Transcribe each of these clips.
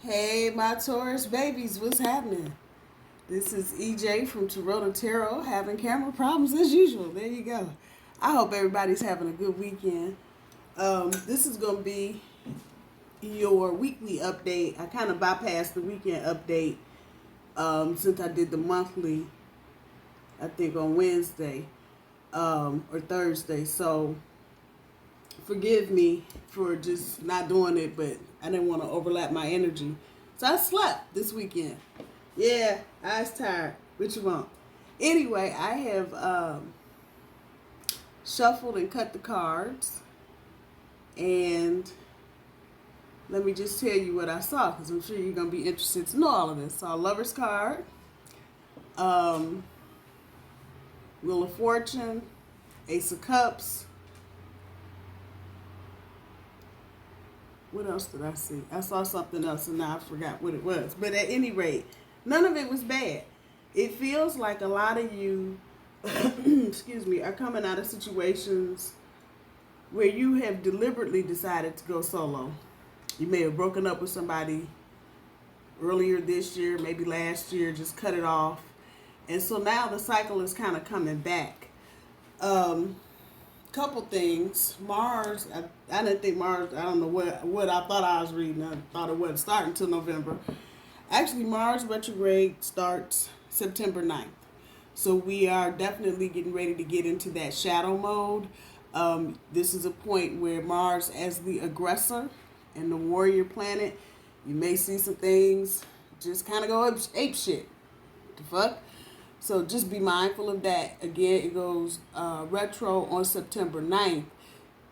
Hey, my Taurus babies, what's happening? This is EJ from Taurota Tarot, having camera problems as usual. There you go. I hope everybody's having a good weekend. This is going to be your weekly update. I kind of bypassed the weekend update since I did the monthly, I think, on Wednesday or Thursday. So forgive me for just not doing it, but I didn't want to overlap my energy. So I slept this weekend. Yeah, I was tired. What you want? Anyway, I have shuffled and cut the cards. And let me just tell you what I saw, because I'm sure you're going to be interested to know all of this. Saw a Lover's card, Wheel of Fortune, Ace of Cups. What else did I see? I saw something else and now I forgot what it was. But at any rate, none of it was bad. It feels like a lot of you, excuse me, are coming out of situations where you have deliberately decided to go solo. You may have broken up with somebody earlier this year, maybe last year, just cut it off. And so now the cycle is kind of coming back. Couple things. Mars, I didn't think Mars, I don't know what I thought I was reading. I thought it wasn't starting until November. Actually, Mars retrograde starts September 9th. So we are definitely getting ready to get into that shadow mode. This is a point where Mars, as the aggressor and the warrior planet, you may see some things just kind of go ape shit. What the fuck? So just be mindful of that. Again, it goes retro on September 9th.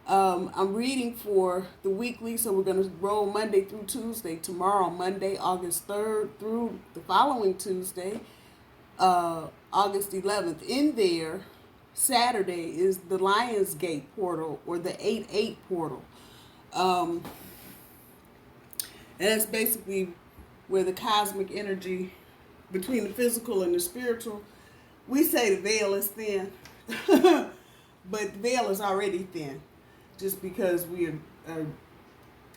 I'm reading for the weekly, so we're going to roll Monday through Tuesday. Tomorrow, Monday, August 3rd, through the following Tuesday, August 11th. In there, Saturday is the Lionsgate portal, or the 8-8 portal. And that's basically where the cosmic energy between the physical and the spiritual, we say the veil is thin, but the veil is already thin, just because we are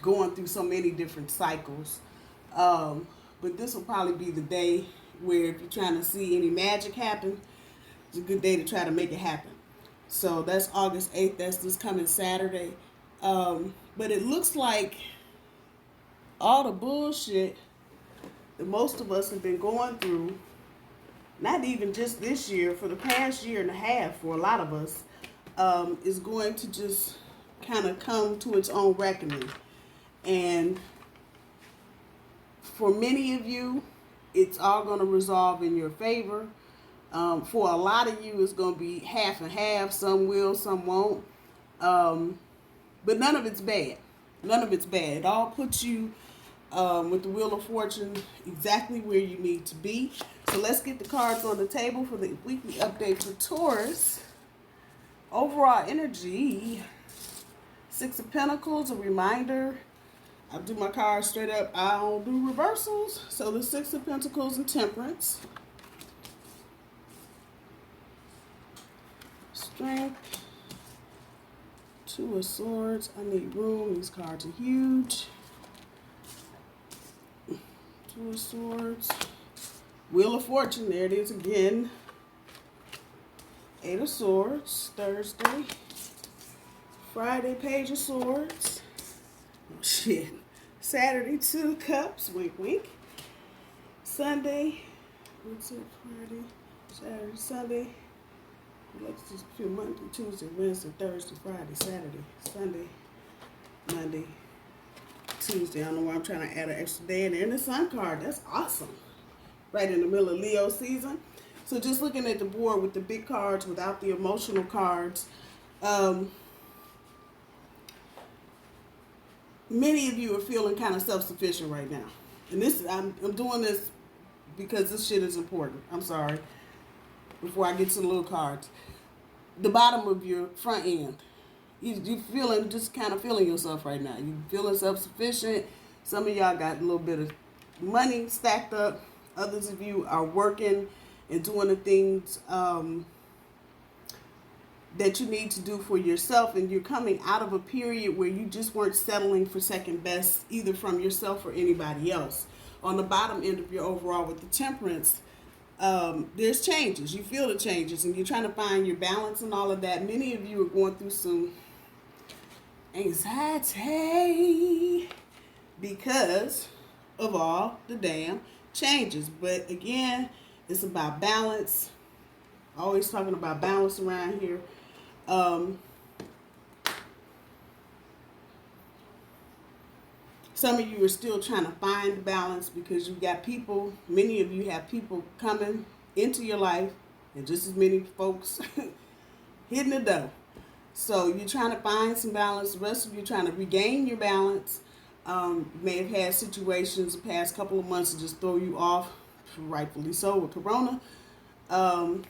going through so many different cycles. But this will probably be the day where, if you're trying to see any magic happen, it's a good day to try to make it happen. So that's August 8th. That's this coming Saturday. But it looks like all the bullshit that most of us have been going through, not even just this year, for the past year and a half for a lot of us, is going to just kind of come to its own reckoning. And for many of you, it's all going to resolve in your favor. For a lot of you, it's going to be half and half. Some will, some won't. But none of it's bad. None of it's bad. It all puts you with the Wheel of Fortune exactly where you need to be. So let's get the cards on the table for the weekly update for Taurus. Overall energy, Six of Pentacles, a reminder. I do my cards straight up. I don't do reversals. So the Six of Pentacles and Temperance. Strength. Two of Swords. I need room. These cards are huge. Two of Swords. Wheel of Fortune. There it is again. Eight of Swords. Thursday. Friday, Page of Swords. Oh, shit. Saturday, Two of Cups. Wink, wink. Sunday. What's it? Friday, Saturday, Sunday. Let's just do Monday, Tuesday, Wednesday, Thursday, Friday, Saturday, Sunday, Monday, Tuesday. I don't know why I'm trying to add an extra day in there. And the Sun card, that's awesome. Right in the middle of Leo season. So just looking at the board with the big cards without the emotional cards, many of you are feeling kind of self-sufficient right now. And this, I'm doing this because this shit is important. I'm sorry. Before I get to the little cards. The bottom of your front end. You feeling, just kind of feeling yourself right now. You feeling self-sufficient. Some of y'all got a little bit of money stacked up. Others of you are working and doing the things that you need to do for yourself, and you're coming out of a period where you just weren't settling for second best either from yourself or anybody else. On the bottom end of your overall with the temperance, there's changes. You feel the changes, and you're trying to find your balance and all of that. Many of you are going through some anxiety because of all the damn changes. But again, it's about balance. Always talking about balance around here. Some of you are still trying to find balance because you've got people, many of you have people coming into your life, and just as many folks hitting the door. So you're trying to find some balance. The rest of you are trying to regain your balance. May have had situations the past couple of months to just throw you off, rightfully so, with Corona. And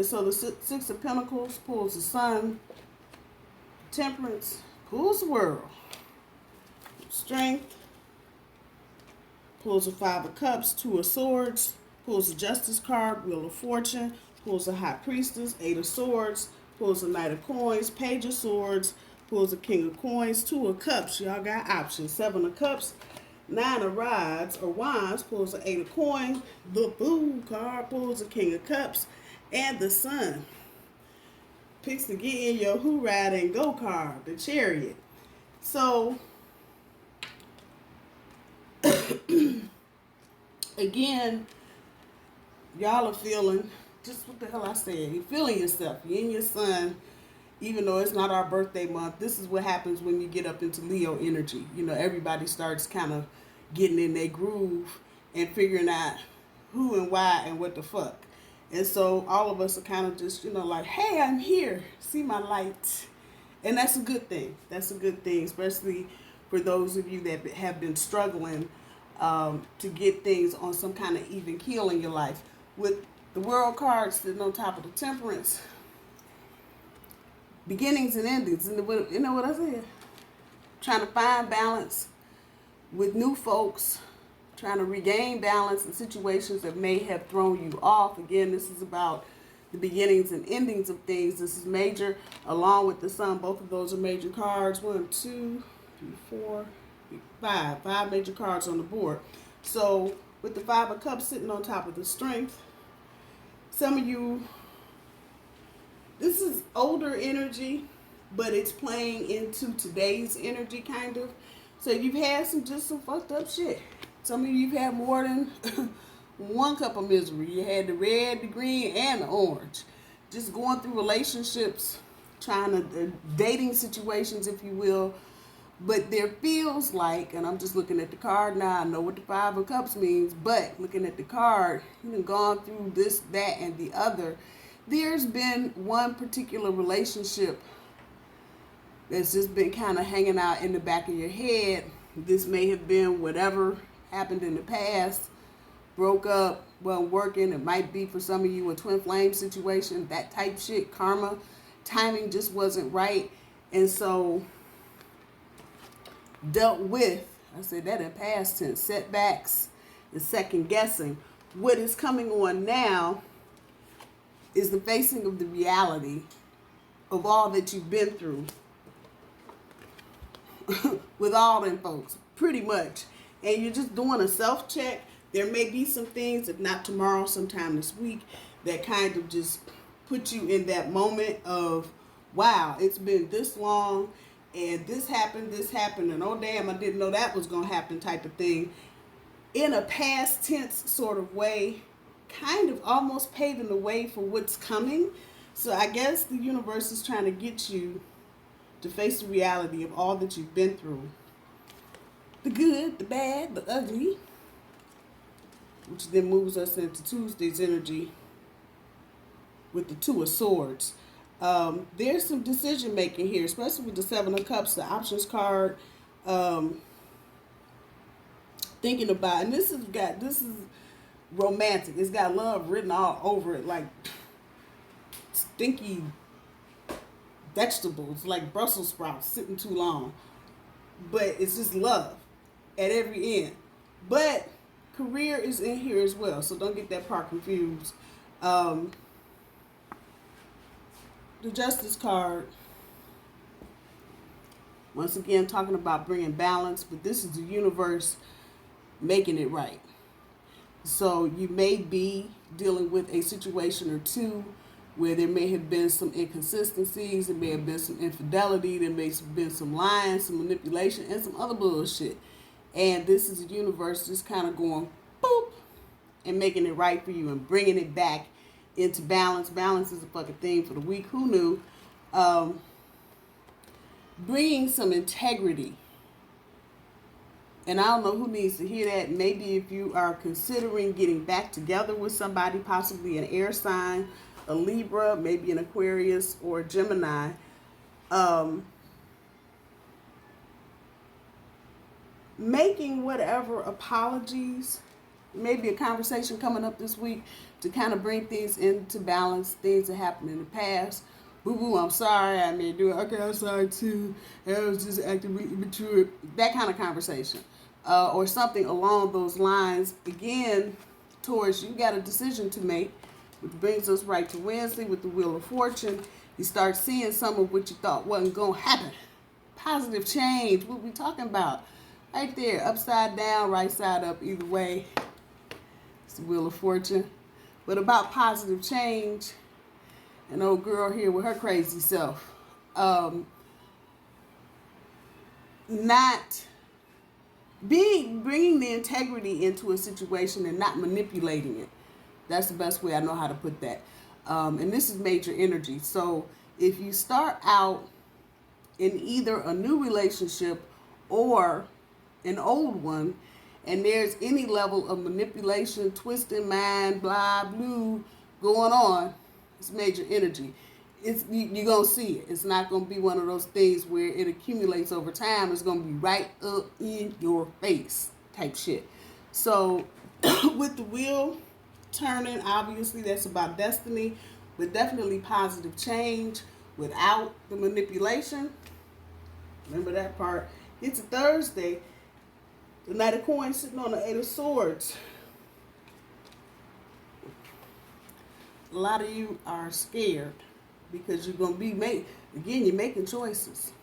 so the Six of Pentacles pulls the Sun. Temperance pulls the World. Strength pulls the Five of Cups, Two of Swords, pulls the Justice card, Wheel of Fortune, pulls the High Priestess, Eight of Swords, pulls the Knight of Coins, Page of Swords, pulls the King of Coins, Two of Cups. Y'all got options. Seven of Cups, Nine of Rods or Wands, pulls the Eight of Coins, the Fool card, pulls the King of Cups, and the Sun picks to get in your who ride and go card, the Chariot. So again, y'all are feeling just what the hell I said. You're feeling yourself. You're in your Sun, even though it's not our birthday month. This is what happens when you get up into Leo energy. You know, everybody starts kind of getting in their groove and figuring out who and why and what the fuck. And so all of us are kind of just, you know, like, hey, I'm here. See my light. And that's a good thing. That's a good thing, especially for those of you that have been struggling to get things on some kind of even keel in your life. With the World card sitting on top of the Temperance, beginnings and endings. And you know what I said? Trying to find balance with new folks, trying to regain balance in situations that may have thrown you off. Again, this is about the beginnings and endings of things. This is major, along with the Sun. Both of those are major cards. 1, 2, 3, 4, 5. 5 major cards on the board. So with the Five of Cups sitting on top of the Strength, some of you, this is older energy, but it's playing into today's energy, kind of. So you've had some fucked up shit. Some of you've had more than one cup of misery. You had the red, the green, and the orange. Just going through relationships, trying to, dating situations, if you will. But there feels like, and I'm just looking at the card now, I know what the Five of Cups means, but looking at the card, you've gone through this, that, and the other. There's been one particular relationship that's just been kind of hanging out in the back of your head. This may have been whatever happened in the past, broke up, wasn't working. It might be for some of you a twin flame situation, that type shit, karma, timing just wasn't right. And so dealt with, I said that in past tense, setbacks and second guessing. What is coming on now is the facing of the reality of all that you've been through with all them folks, pretty much. And you're just doing a self-check. There may be some things, if not tomorrow, sometime this week, that kind of just put you in that moment of, wow, it's been this long, and this happened, and oh damn, I didn't know that was going to happen type of thing. In a past tense sort of way, kind of almost paving the way for what's coming. So I guess the universe is trying to get you to face the reality of all that you've been through. The good, the bad, the ugly. Which then moves us into Tuesday's energy with the Two of Swords. There's some decision making here, especially with the Seven of Cups, the options card. Thinking about, and this is romantic. It's got love written all over it, like stinky vegetables, like Brussels sprouts sitting too long. But it's just love at every end. But career is in here as well, so don't get that part confused. The Justice card, once again, talking about bringing balance, but this is the universe making it right. So you may be dealing with a situation or two where there may have been some inconsistencies, there may have been some infidelity, there may have been some lying, some manipulation, and some other bullshit. And this is the universe just kind of going boop and making it right for you and bringing it back into balance. Balance is a fucking thing for the week. Who knew? Bringing some integrity. And I don't know who needs to hear that. Maybe if you are considering getting back together with somebody, possibly an air sign, a Libra, maybe an Aquarius or a Gemini, making whatever apologies, maybe a conversation coming up this week to kind of bring things into balance, things that happened in the past. Boo-boo, I'm sorry, I may do it. Okay, I'm sorry too. I was just acting immature. That kind of conversation. Or something along those lines. Again, Taurus, you got a decision to make, which brings us right to Wednesday with the Wheel of Fortune. You start seeing some of what you thought wasn't going to happen. Positive change. What we talking about? Right there, upside down, right side up, either way. It's the Wheel of Fortune. But about positive change, an old girl here with her crazy self. Bringing the integrity into a situation and not manipulating it. That's the best way I know how to put that. And this is major energy. So if you start out in either a new relationship or an old one, and there's any level of manipulation, twisting mind, blah, blue going on, it's major energy. You're going to see it. It's not going to be one of those things where it accumulates over time. It's going to be right up in your face type shit. So with the wheel turning, obviously that's about destiny, but definitely positive change without the manipulation. Remember that part. It's a Thursday. The Knight of Coins sitting on the Eight of Swords. A lot of you are scared because you're going to be you're making choices.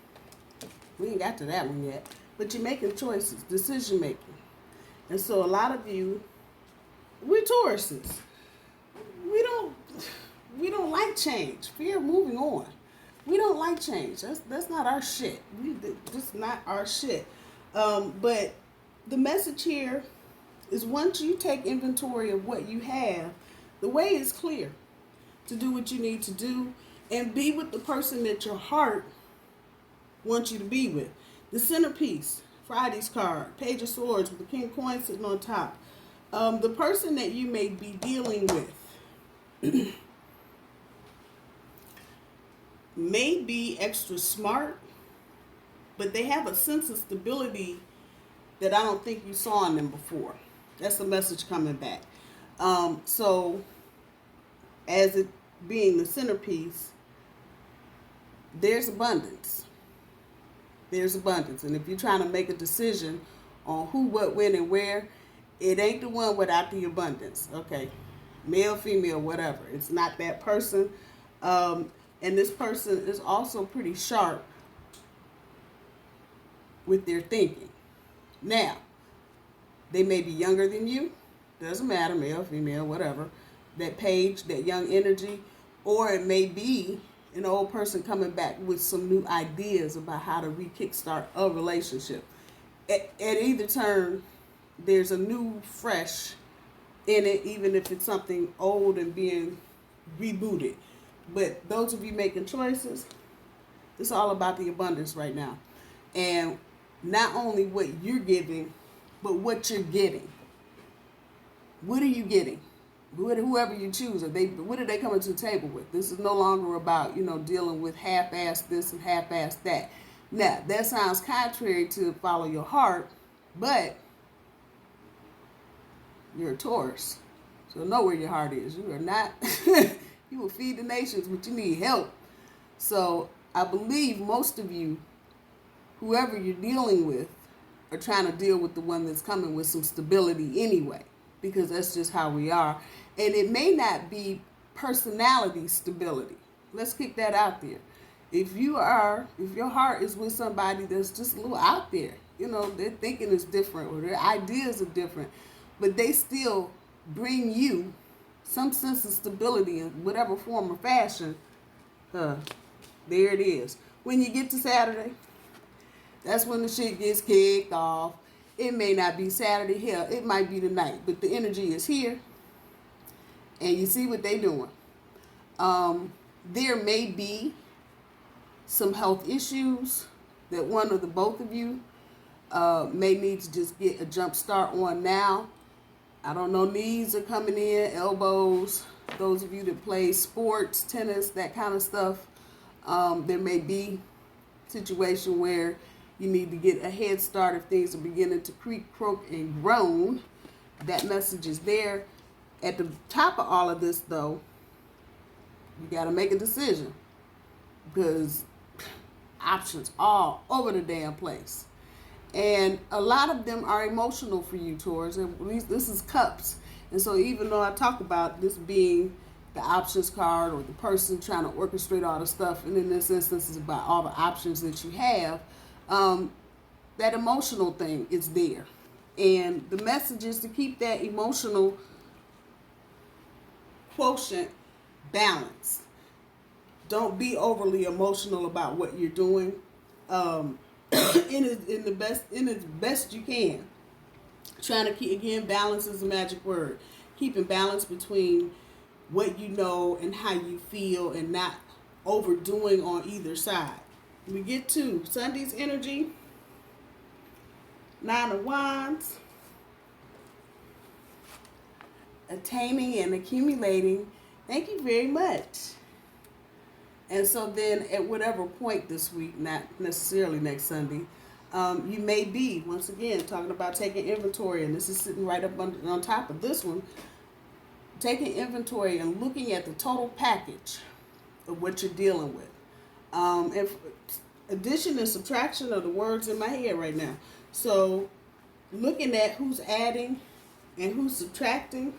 We ain't got to that one yet. But you're making choices, decision making. And so a lot of you, we're Tauruses. We don't like change. Fear of moving on. We don't like change. That's not our shit. Just not our shit. But the message here is once you take inventory of what you have, the way is clear to do what you need to do and be with the person that your heart wants you to be with. The centerpiece, Friday's card, Page of Swords with the King of Coins sitting on top. The person that you may be dealing with may be extra smart, but they have a sense of stability that I don't think you saw in them before. That's the message coming back. So as it being the centerpiece, there's abundance. There's abundance. And if you're trying to make a decision on who, what, when, and where, it ain't the one without the abundance. Okay. Male, female, whatever. It's not that person. And this person is also pretty sharp with their thinking. Now, they may be younger than you. Doesn't matter, male, female, whatever. That page, that young energy. Or it may be an old person coming back with some new ideas about how to re-kickstart a relationship. At either turn, there's a new, fresh in it, even if it's something old and being rebooted. But those of you making choices, it's all about the abundance right now. And not only what you're giving, but what you're getting. What are you getting? Whoever you choose, what are they coming to the table with? This is no longer about, dealing with half-assed this and half-assed that. Now, that sounds contrary to follow your heart, but you're a Taurus. So know where your heart is. You are not, you will feed the nations, but you need help. So I believe most of you, whoever you're dealing with, are trying to deal with the one that's coming with some stability anyway, because that's just how we are. And it may not be personality stability. Let's kick that out there. If your heart is with somebody that's just a little out there, you know, their thinking is different or their ideas are different, but they still bring you some sense of stability in whatever form or fashion, there it is. When you get to Saturday, that's when the shit gets kicked off. It may not be Saturday, hell, it might be tonight, but the energy is here, and you see what they doing. There may be some health issues that one or the both of you may need to just get a jump start on now. I don't know, knees are coming in, elbows, those of you that play sports, tennis, that kind of stuff. There may be a situation where you need to get a head start if things are beginning to creak, croak, and groan. That message is there. At the top of all of this, though, you got to make a decision, because options all over the damn place. And a lot of them are emotional for you, Taurus. And at least this is cups. And so even though I talk about this being the options card or the person trying to orchestrate all the stuff, and in this instance it's about all the options that you have, that emotional thing is there. And the message is to keep that emotional quotient balanced. Don't be overly emotional about what you're doing. In the best you can. Trying to keep, again, balance is a magic word. Keeping balance between what you know and how you feel, and not overdoing on either side. We get to Sunday's energy. 9 of Wands. Attaining and accumulating. Thank you very much. And so then at whatever point this week, not necessarily next Sunday, you may be, once again, talking about taking inventory, and this is sitting right up on top of this one, taking inventory and looking at the total package of what you're dealing with. And addition and subtraction are the words in my head right now. So looking at who's adding and who's subtracting,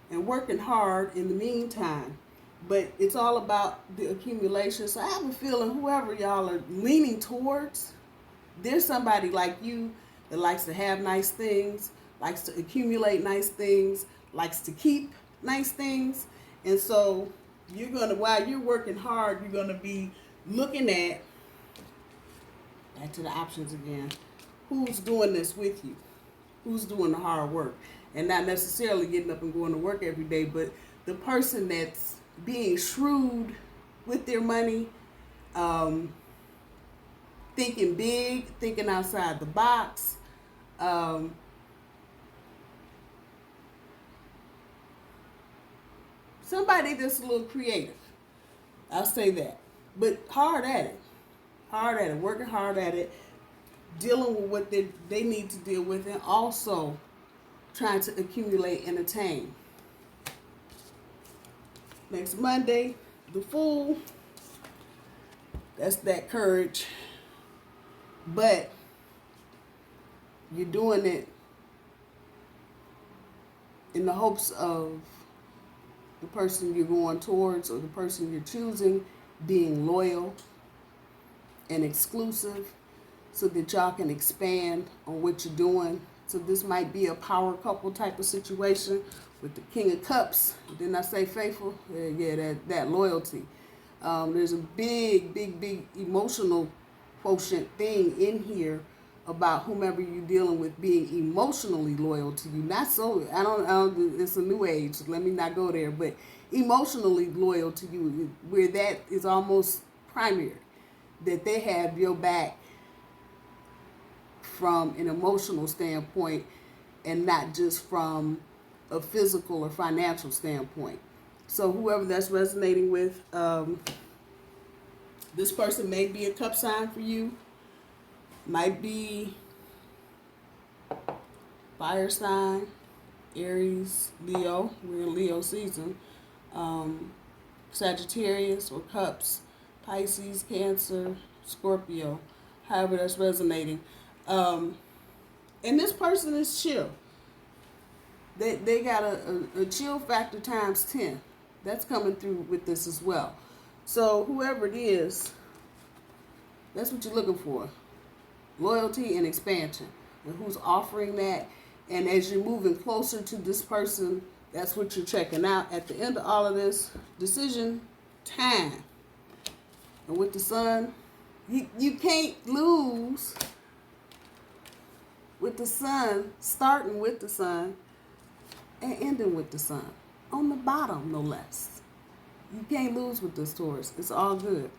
and working hard in the meantime. But it's all about the accumulation. So I have a feeling whoever y'all are leaning towards, there's somebody like you that likes to have nice things, likes to accumulate nice things, likes to keep nice things. And so you're going to, while you're working hard, you're going to be looking at, back to the options again, who's doing this with you, who's doing the hard work. And not necessarily getting up and going to work every day, but the person that's being shrewd with their money, thinking big, thinking outside the box, somebody that's a little creative. I'll say that. But hard at it, working hard at it, dealing with what they need to deal with, and also trying to accumulate and attain. Next Monday, the Fool. That's that courage. But you're doing it in the hopes of the person you're going towards or the person you're choosing being loyal and exclusive, so that y'all can expand on what you're doing. So this might be a power couple type of situation with the King of Cups. Didn't I say faithful? Yeah, that loyalty. There's a big emotional quotient thing in here about whomever you're dealing with being emotionally loyal to you. Not so, I don't, it's a new age. Let me not go there. But emotionally loyal to you, where that is almost primary. That they have your back from an emotional standpoint, and not just from a physical or financial standpoint. So whoever that's resonating with, this person may be a cup sign for you, might be fire sign, Aries, Leo, we're in Leo season, Sagittarius or cups, Pisces, Cancer, Scorpio, however that's resonating. And this person is chill. They got a chill factor times 10. That's coming through with this as well. So whoever it is, that's what you're looking for. Loyalty and expansion. And who's offering that. And as you're moving closer to this person, that's what you're checking out. At the end of all of this, decision time. And with the sun, you can't lose with the sun, starting with the sun and ending with the sun. On the bottom, no less. You can't lose with this, Taurus. It's all good.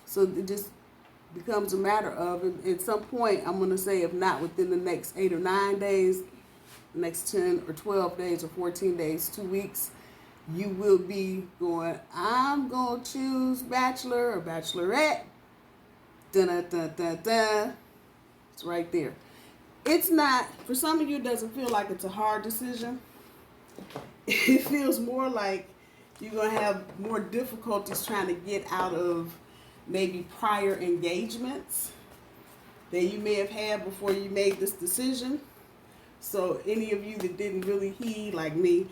So it just becomes a matter of, at some point, I'm going to say, if not within the next 8 or 9 days, next 10 or 12 days or 14 days, 2 weeks, you will be going, I'm going to choose bachelor or bachelorette. Dun, dun, dun, dun, dun. It's right there. It's not, for some of you, it doesn't feel like it's a hard decision. It feels more like you're going to have more difficulties trying to get out of maybe prior engagements that you may have had before you made this decision. So any of you that didn't really heed, like me,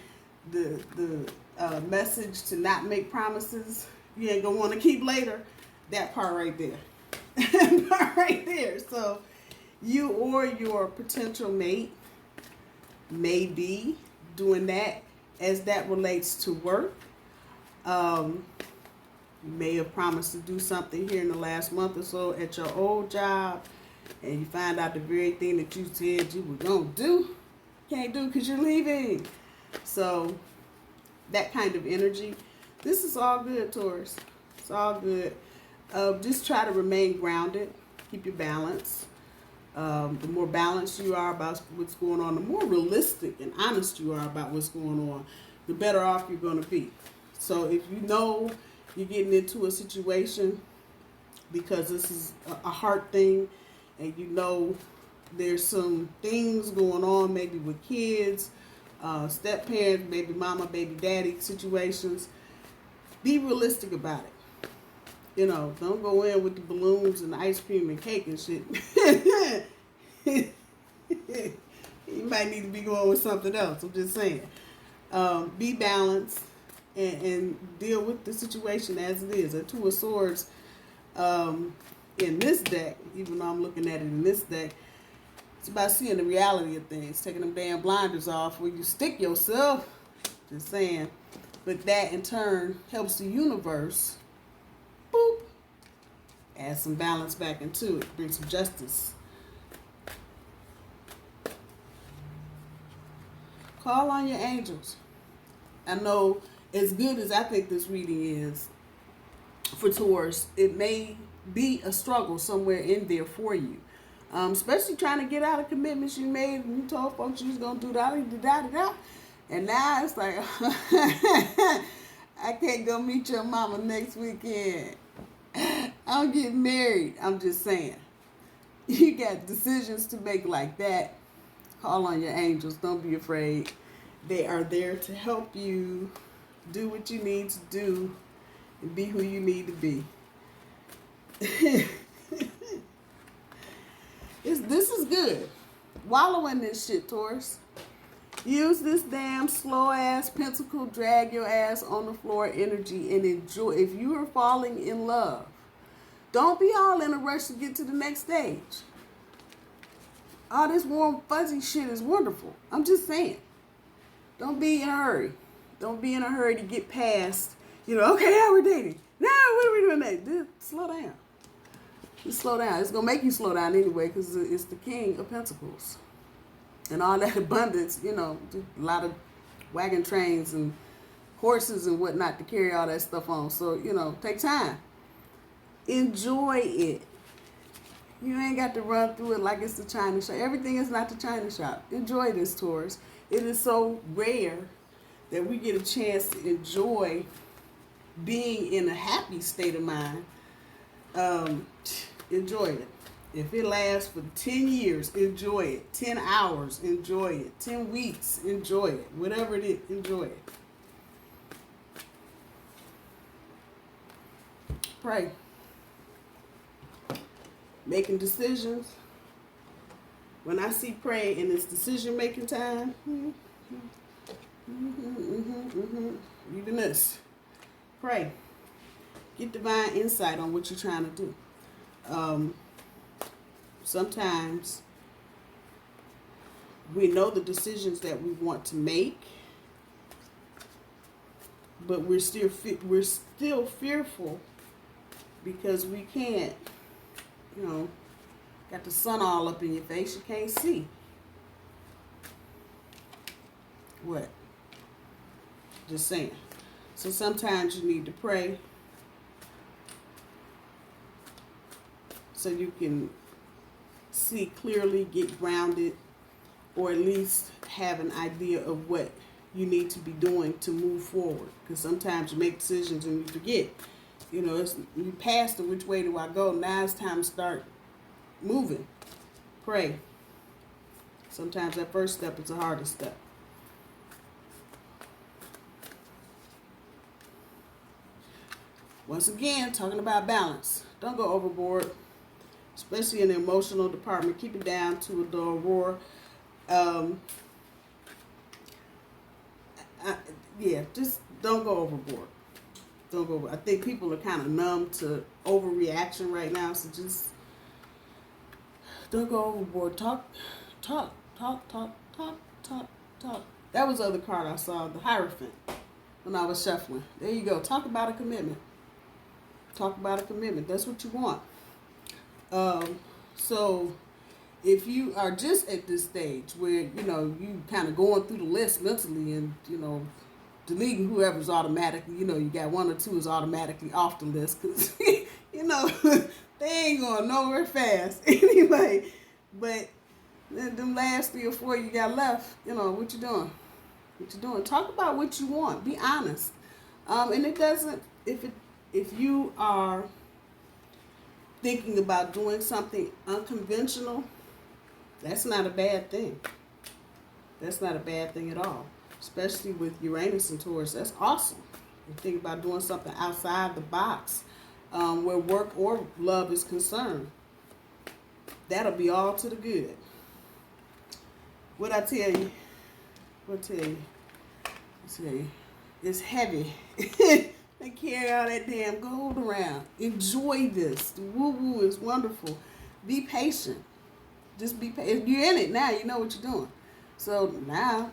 the message to not make promises you ain't going to want to keep later, that part right there. That part right there. So you or your potential mate may be doing that as that relates to work. You may have promised to do something here in the last month or so at your old job, and you find out the very thing that you said you were going to do, can't do because you're leaving. So that kind of energy. This is all good, Taurus. It's all good. Just try to remain grounded. Keep your balance. The more balanced you are about what's going on, the more realistic and honest you are about what's going on, the better off you're going to be. So if you know you're getting into a situation because this is a heart thing, and you know there's some things going on maybe with kids, step parents, baby mama, baby daddy situations, be realistic about it. You know, don't go in with the balloons and the ice cream and cake and shit. You might need to be going with something else. I'm just saying. Be balanced and deal with the situation as it is. A Two of Swords in this deck, even though I'm looking at it in this deck, it's about seeing the reality of things, taking them damn blinders off where you stick yourself. Just saying. But that in turn helps the universe, boop, add some balance back into it, bring some justice. Call on your angels. I know, as good as I think this reading is for Taurus, it may be a struggle somewhere in there for you. Especially trying to get out of commitments you made and you told folks you was going to do that, and now it's like, I can't go meet your mama next weekend. I'm getting married. I'm just saying. You got decisions to make like that. Call on your angels. Don't be afraid. They are there to help you do what you need to do and be who you need to be. This is good. Wallow in this shit, Taurus. Use this damn slow-ass pentacle, drag your ass on the floor energy and enjoy. If you are falling in love, don't be all in a rush to get to the next stage. All this warm, fuzzy shit is wonderful. I'm just saying. Don't be in a hurry. Don't be in a hurry to get past, okay, now we're dating. Now, what are we doing next? Dude, slow down. Just slow down. It's going to make you slow down anyway because it's the King of Pentacles. And all that abundance, a lot of wagon trains and horses and whatnot to carry all that stuff on. So, take time. Enjoy it. You ain't got to run through it like it's the China shop. Everything is not the China shop. Enjoy this, Taurus. It is so rare that we get a chance to enjoy being in a happy state of mind. Enjoy it. If it lasts for 10 years, enjoy it. 10 hours, enjoy it. 10 weeks, enjoy it. Whatever it is, enjoy it. Pray. Making decisions. When I see pray and it's decision-making time, even this, Pray. Get divine insight on what you're trying to do. Sometimes we know the decisions that we want to make, but we're still fearful because we can't, got the sun all up in your face, you can't see. What? Just saying. So sometimes you need to pray so you can see clearly, get grounded, or at least have an idea of what you need to be doing to move forward. Because sometimes you make decisions and you forget. You passed the which way do I go. Now it's time to start moving. Pray. Sometimes that first step is the hardest step. Once again, talking about balance. Don't go overboard, especially in the emotional department. Keep it down to the roar. Just don't go overboard. Don't go. I think people are kind of numb to overreaction right now, so just don't go overboard. Talk. That was the other card I saw, the Hierophant, when I was shuffling. There you go. Talk about a commitment. Talk about a commitment. That's what you want. So if you are just at this stage where, you kind of going through the list mentally and, deleting whoever's automatically, you got one or two is automatically off the list because, they ain't going nowhere fast anyway. But them last 3 or 4 you got left, what you doing? What you doing? Talk about what you want. Be honest. And it doesn't, if you are thinking about doing something unconventional, that's not a bad thing. That's not a bad thing at all. Especially with Uranus and Taurus. That's awesome. You think about doing something outside the box where work or love is concerned. That'll be all to the good. What I tell you? It's heavy. They carry all that damn gold around. Enjoy this. The woo-woo is wonderful. Be patient. Just be patient. You're in it now. You know what you're doing. So now,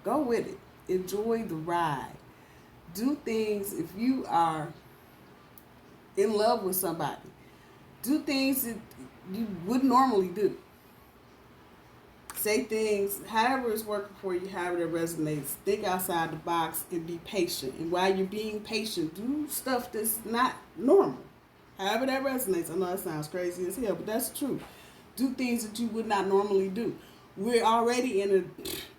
go with it. Enjoy the ride. Do things if you are in love with somebody. Do things that you wouldn't normally do. Say things, however it's working for you, however that resonates. Think outside the box and be patient. And while you're being patient, do stuff that's not normal. However that resonates. I know that sounds crazy as hell, but that's true. Do things that you would not normally do. We're already in an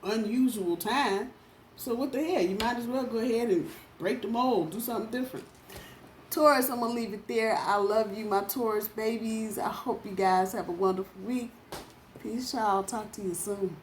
unusual time. So what the hell? You might as well go ahead and break the mold. Do something different. Taurus, I'm going to leave it there. I love you, my Taurus babies. I hope you guys have a wonderful week. Peace, y'all. Talk to you soon.